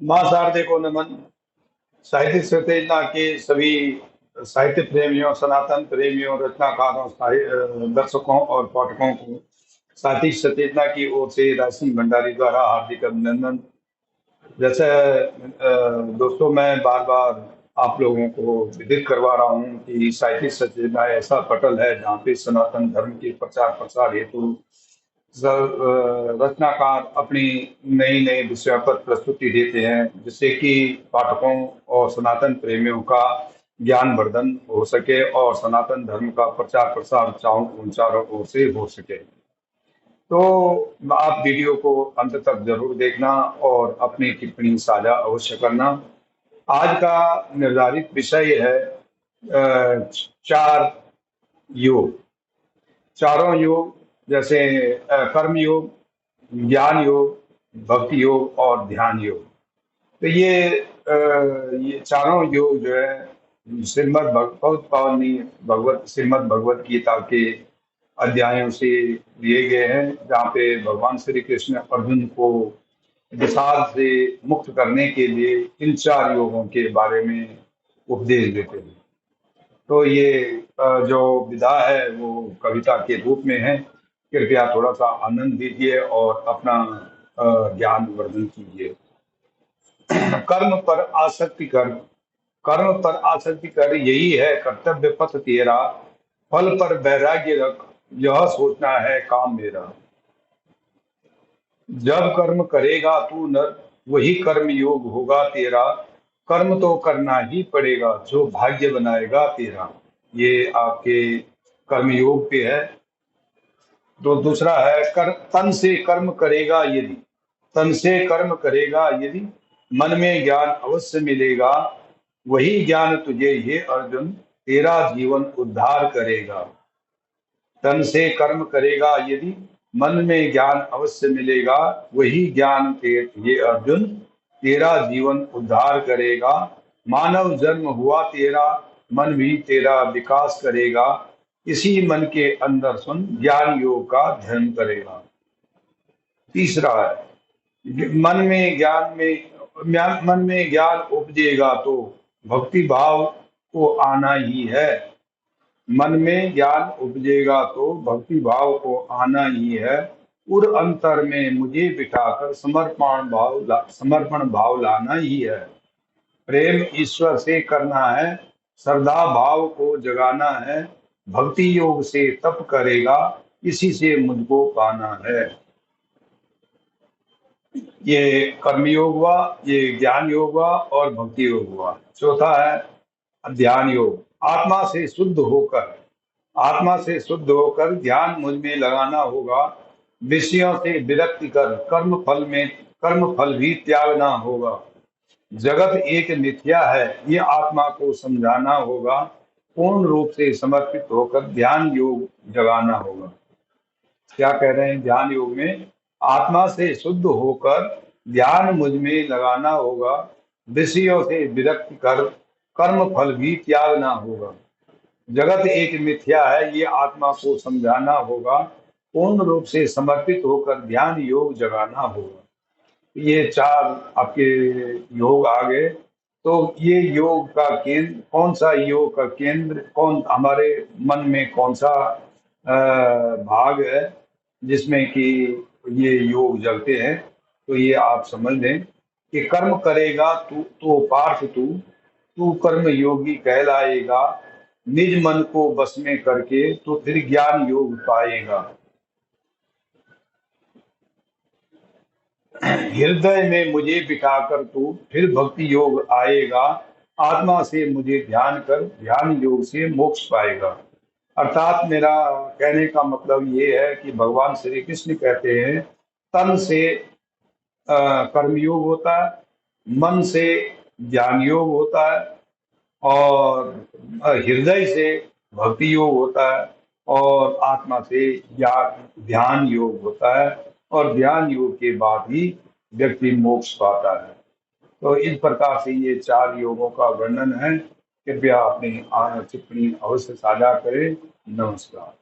माँ शारदे को नमन। साहित्य सतेजना के सभी साहित्य प्रेमियों, सनातन प्रेमियों, रचनाकारों, दर्शकों और पाठकों को साहित्य सचेतना की ओर से राशि भंडारी द्वारा हार्दिक अभिनंदन। जैसे दोस्तों, मैं बार बार आप लोगों को विदित करवा रहा हूँ कि साहित्य सचेतना ऐसा पटल है जहाँ पे सनातन धर्म के प्रचार प्रसार हेतु रचनाकार अपनी नई नई विषयों पर प्रस्तुति देते हैं, जिससे कि पाठकों और सनातन प्रेमियों का ज्ञान वर्धन हो सके और सनातन धर्म का प्रचार प्रसार चारों ओर से हो सके। तो आप वीडियो को अंत तक जरूर देखना और अपनी टिप्पणी साझा अवश्य करना। आज का निर्धारित विषय है चार योग। चारों योग जैसे कर्म योग, ज्ञान योग, भक्ति योग और ध्यान योग। तो ये चारों योग जो है श्रीमद् भगवत पावनी भगवत श्रीमद् भगवत गीता के अध्यायों से लिए गए हैं, जहाँ पे भगवान श्री कृष्ण अर्जुन को विषाद से मुक्त करने के लिए इन चार योगों के बारे में उपदेश देते हैं। तो ये जो विधा है वो कविता के रूप में है। कृपया थोड़ा सा आनंद लीजिए और अपना ज्ञान वर्धन कीजिए। कर्म पर आसक्ति कर, कर्म पर आसक्ति कर, यही है कर्तव्य पथ तेरा। फल पर वैराग्य रख, यह सोचना है काम मेरा। जब कर्म करेगा तू नर, वही कर्म योग होगा तेरा। कर्म तो करना ही पड़ेगा, जो भाग्य बनाएगा तेरा। ये आपके कर्म योग पे है। तो दूसरा है तन से कर्म करेगा यदि, तन से कर्म करेगा यदि, मन में ज्ञान अवश्य मिलेगा। वही ज्ञान तुझे ये अर्जुन तेरा जीवन उद्धार करेगा। तन से कर्म करेगा यदि, मन में ज्ञान अवश्य मिलेगा। वही ज्ञान ये अर्जुन तेरा जीवन उद्धार करेगा। मानव जन्म हुआ तेरा, मन भी तेरा विकास करेगा। इसी मन के अंदर सुन ज्ञान योग का ध्यान करेगा। तीसरा है मन में ज्ञान उपजेगा तो भक्ति भाव को आना ही है। मन में ज्ञान उपजेगा तो भक्ति भाव को आना ही है। उर अंतर में मुझे बिठाकर समर्पण भाव लाना ही है। प्रेम ईश्वर से करना है, श्रद्धा भाव को जगाना है। भक्ति योग से तप करेगा, इसी से मुझको पाना है। ये कर्म योग हुआ, ये ज्ञान योग हुआ और भक्ति योग हुआ। चौथा है ध्यान योग। आत्मा से शुद्ध होकर ध्यान मुझ में लगाना होगा। विषयों से विरक्ति कर कर्म फल भी त्यागना होगा। जगत एक मिथ्या है, ये आत्मा को समझाना होगा। पूर्ण रूप से समर्पित होकर ध्यान योग जगाना होगा। क्या कह रहे हैं ध्यान योग में? आत्मा से शुद्ध होकर ध्यान मुझ में लगाना होगा। विषयों से विरक्ति कर कर्म फल भी त्यागना होगा। जगत एक मिथ्या है, ये आत्मा को समझाना होगा। पूर्ण रूप से समर्पित होकर ध्यान योग जगाना होगा। ये चार आपके योग आ गए। तो ये योग का केंद्र कौन सा? योग का केंद्र कौन हमारे मन में कौन सा भाग है जिसमें कि ये योग जगते हैं? तो ये आप समझ लें कि कर्म करेगा तू तो पार्थ तू कर्म योगी कहलाएगा। निज मन को बस में करके तो फिर ज्ञान योग पाएगा। हृदय में मुझे बिठाकर तू फिर भक्ति योग आएगा। आत्मा से मुझे ध्यान कर, ध्यान योग से मोक्ष पाएगा। अर्थात मेरा कहने का मतलब ये है कि भगवान श्री कृष्ण कहते हैं तन से कर्मयोग होता है, मन से ज्ञान योग होता है और हृदय से भक्ति योग होता है और आत्मा से ध्यान योग होता है। और ध्यान योग के बाद ही व्यक्ति मोक्ष पाता है। तो इस प्रकार से ये चार योगों का वर्णन है। कृपया अपनी टिप्पणी अवश्य साझा करें। नमस्कार।